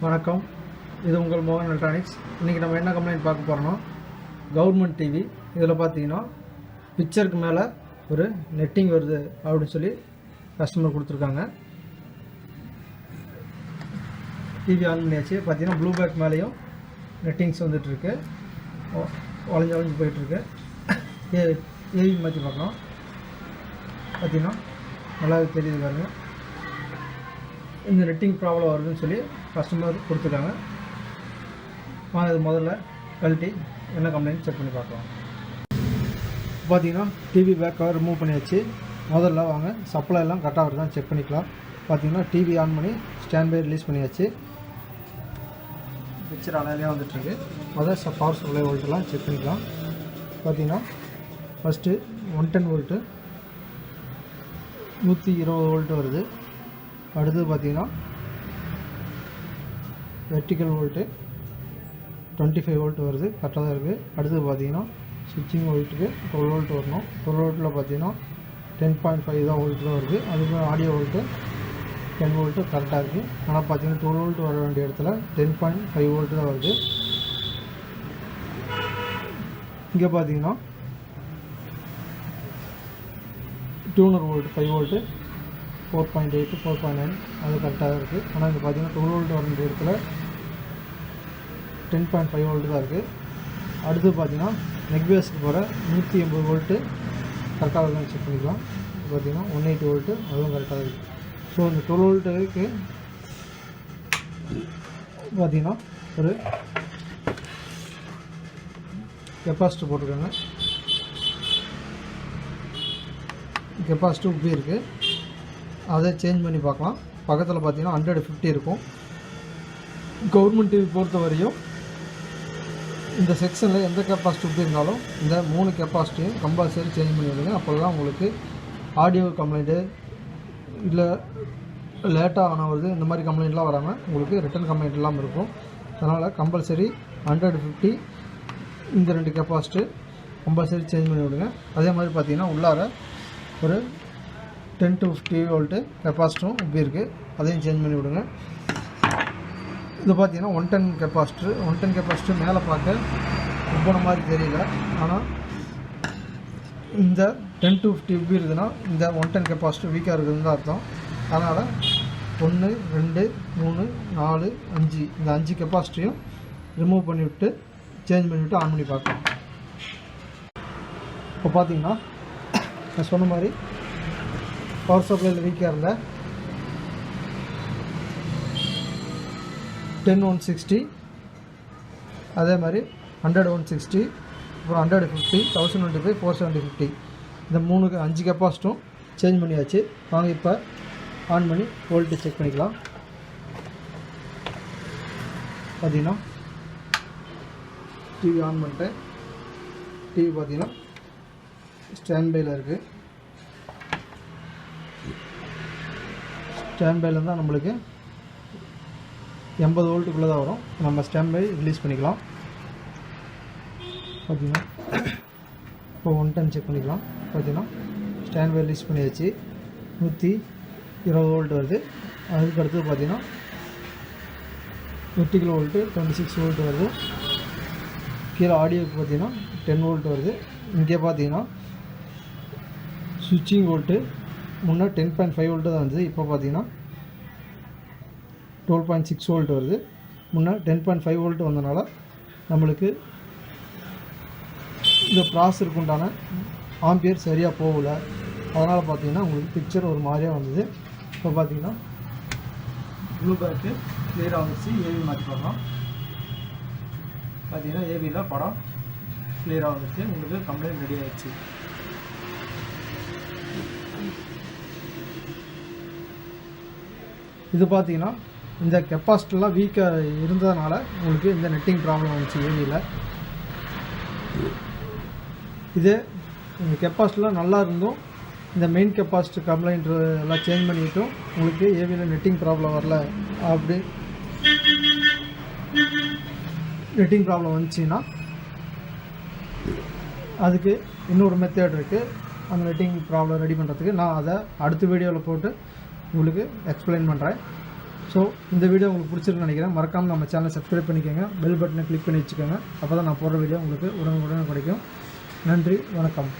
வணக்கம், இது உங்கள் மோகன் எலக்ட்ரானிக்ஸ். இன்றைக்கி நம்ம என்ன கம்ப்ளைண்ட் பார்க்க போகிறோன்னா, கவர்மெண்ட் டிவி இதில் பார்த்தீங்கன்னா பிக்சருக்கு மேலே ஒரு நெட்டிங் வருது அப்படின்னு சொல்லி கஸ்டமர் கொடுத்துருக்காங்க. டிவி ஆன் பண்ணியாச்சு. பார்த்தீங்கன்னா ப்ளூ பேக் மேலேயும் நெட்டிங்ஸ் வந்துட்டுருக்கு, வளைஞ்சு போயிட்டுருக்கு. ஏவி மாற்றி பார்க்கலாம். பார்த்தீங்கன்னா நல்லா தெரியுது பாருங்கள். இந்த நெட்டிங் ப்ராப்ளம் வருதுன்னு சொல்லி கஸ்டமர் கொடுத்துருக்காங்க. வாங்க இது முதல்ல கழட்டி என்ன கம்ப்ளைண்ட் செக் பண்ணி பார்க்கலாம். பார்த்தீங்கன்னா டிவி பேக் கவர் ரிமூவ் பண்ணியாச்சு. முதல்ல வாங்க சப்ளை எல்லாம் கரெக்டாக வருதான் செக் பண்ணிக்கலாம். பார்த்தீங்கன்னா டிவி ஆன் பண்ணி ஸ்டாண்ட் பை ரிலீஸ் பண்ணியாச்சு. பிக்சர் அலையிலே வந்துட்டுருக்கு. முதல்ல பவர் சப்ளை வோல்ட்டெல்லாம் செக் பண்ணிக்கலாம். பார்த்தீங்கன்னா ஃபஸ்ட்டு 110 வோல்ட்டு 120 வோல்ட்டு வருது. அடுத்தது பார்த்தீங்கன்னா வெர்டிக்கல் வோல்ட்டு 25 வோல்ட் வருது, கரெக்டாக தான் இருக்குது. அடுத்தது பார்த்தீங்கன்னா ஸ்விட்சிங் வோல்ட்டுக்கு 12 வோல்ட் வரணும். 12 வோல்ட்டில் பார்த்தீங்கன்னா 10.5 தான் வோல்ட் தான் வருது. அதுக்கு ஆடியோ வோல்ட்டு 10 வோல்ட்டு கரெக்டாக இருக்குது. ஆனால் பார்த்தீங்கன்னா 12 வோல்ட் வர வேண்டிய இடத்துல 10.5 வோல்ட்டு தான் வருது. இங்கே பார்த்தீங்கன்னா டியூனர் வோல்ட்டு 5 வோல்ட்டு 4.8 4.9 அது கரெக்டாக இருக்குது. ஆனால் இங்கே பார்த்தீங்கன்னா 12 வோல்ட் வர வேண்டிய இடத்துல 10.5 வோல்ட்டு தான் இருக்குது. அடுத்து பார்த்தீங்கன்னா நெக்பேஸ்க்கு போகிற 180 வோல்ட்டு கரெக்டாக தான் செக் பண்ணிக்கலாம். பார்த்தீங்கன்னா 180 வோல்ட்டு அதுவும் கரெக்டாக இருக்குது. ஸோ இந்த 12 வோல்ட்டுக்கு பார்த்தீங்கன்னா ஒரு கெப்பாசிட்டர் போட்டிருக்காங்க. கெப்பாசிட்டி உப்பி இருக்குது, அதை சேஞ்ச் பண்ணி பார்க்கலாம். பக்கத்தில் பார்த்தீங்கன்னா 150 இருக்கும். கவர்மெண்ட் டிவி பொறுத்த வரையும் இந்த செக்ஷனில் எந்த கெப்பாசிட்டி உப்பி இருந்தாலும் இந்த 3 கெப்பாசிட்டியும் கம்பல்சரி சேஞ்ச் பண்ணி விடுங்க. அப்போ தான் உங்களுக்கு ஆடியோ கம்ப்ளைண்ட்டு இல்லை லேட்டாக ஆன வருது இந்த மாதிரி கம்ப்ளைண்ட்லாம் வராமல் உங்களுக்கு ரிட்டன் கம்ப்ளைண்ட் இல்லாமல் இருக்கும். அதனால் கம்பல்சரி 150 இந்த 2 கெப்பாசிட்டி கம்பல்சரி சேஞ்ச் பண்ணி விடுங்க. அதே மாதிரி பார்த்தீங்கன்னா உள்ளார ஒரு 10 to 50 வோல்ட்டு கெப்பாசிட்டரும் இப்படி இருக்குது, அதையும் சேஞ்ச் பண்ணி விடுங்க. இது பார்த்தீங்கன்னா 110 கெப்பாசிட்டர். 110 கெப்பாசிட்டர் மேலே பார்க்க போன மாதிரி தெரியல, ஆனால் இந்த 10 to 50 இப்படி இருக்குதுன்னா இந்த 110 கெப்பாசிட்டர் வீக்காக இருக்குதுன்னு தான் அர்த்தம். அதனால் 1 2 3 4 5 இந்த 5 கெப்பாசிட்டியும் ரிமூவ் பண்ணிவிட்டு சேஞ்ச் பண்ணிவிட்டு ஆன் பண்ணி பார்க்கலாம். இப்போ பார்த்தீங்கன்னா நான் சொன்ன மாதிரி பவர் சப்ளையில் வீக்காக இருந்த 10 160, அதே மாதிரி 100 160, அப்புறம் 150 1025 470 இந்த 5 கெப்பாசிட்டும் சேஞ்ச் பண்ணியாச்சு. வாங்க இப்போ ஆன் பண்ணி வோல்ட்டு செக் பண்ணிக்கலாம். பார்த்தீங்கன்னா டிவி ஆன் பண்ணிட்டேன். டிவி பார்த்தீங்கன்னா ஸ்டாண்ட் பையில் இருக்குது. ஸ்டாண்ட் பையில் இருந்தால் நம்மளுக்கு 80 வோல்ட்டுக்குள்ளே தான் வரும். நம்ம ஸ்டாண்ட் பை ரிலீஸ் பண்ணிக்கலாம். பார்த்தீங்கன்னா இப்போ 110 செக் பண்ணிக்கலாம். பார்த்தீங்கன்னா ஸ்டாண்ட் பை ரிலீஸ் பண்ணியாச்சு. 120 வோல்ட் வருது. அதுக்கு அடுத்தது பார்த்தீங்கன்னா வெர்டிக்கல் வோல்ட்டு 26 வோல்ட் வருது. கீழே ஆடியோக்கு பார்த்தீங்கன்னா 10 வோல்ட் வருது. இங்கே பார்த்தீங்கன்னா ஸ்விட்சிங் வோல்ட்டு முன்னே 10.5 வோல்ட்டு தான் இருந்தது. இப்போ பார்த்தீங்கன்னா 12.6 வோல்ட் வருது. முன்னே 10.5 வோல்ட் வந்தனால நம்மளுக்கு இந்த ப்ராசருக்கு உண்டான ஆம்பியர் சரியாக போகலை. அதனால் பார்த்தீங்கன்னா உங்களுக்கு பிக்சர் ஒரு மாதிரியாக வந்தது. இப்போ பார்த்தீங்கன்னா ப்ளூ பேக்கு கிளியராக வந்துச்சு. ஏவி மாற்றி பார்க்கலாம். பார்த்தீங்கன்னா ஏவியில் படம் கிளியராக வந்துச்சு. உங்களுக்கு கம்ப்ளைண்ட் ரெடி ஆகிடுச்சு. இது பார்த்தீங்கன்னா இந்த கெப்பாசிட்டிலாம் வீக்காக இருந்ததுனால உங்களுக்கு இந்த நெட்டிங் ப்ராப்ளம் வந்துச்சு ஏவியில். இதே இந்த கெப்பாசிட்டிலாம் நல்லா இருந்தும் இந்த மெயின் கெப்பாசிட்டி கம்ப்ளைண்ட் எல்லாம் சேஞ்ச் பண்ணிவிட்டும் உங்களுக்கு ஏவியில் நெட்டிங் ப்ராப்ளம் வரல. அப்படி நெட்டிங் ப்ராப்ளம் வந்துச்சுன்னா அதுக்கு இன்னொரு மெத்தட் இருக்குது. அந்த நெட்டிங் ப்ராப்ளம் ரெடி பண்ணுறதுக்கு நான் அதை அடுத்த வீடியோவில் போட்டு உங்களுக்கு எக்ஸ்பிளைன் பண்ணுறேன். ஸோ இந்த வீடியோ உங்களுக்கு பிடிச்சிருக்குன்னு நினைக்கிறேன். மறக்காமல் நம்ம சேனலை சப்ஸ்கிரைப் பண்ணிக்கோங்க, பெல் பட்டனை கிளிக் பண்ணி வச்சுக்கோங்க. அப்போ தான் நான் போடுற வீடியோ உங்களுக்கு உடனுக்குடன் கிடைக்கும். நன்றி, வணக்கம்.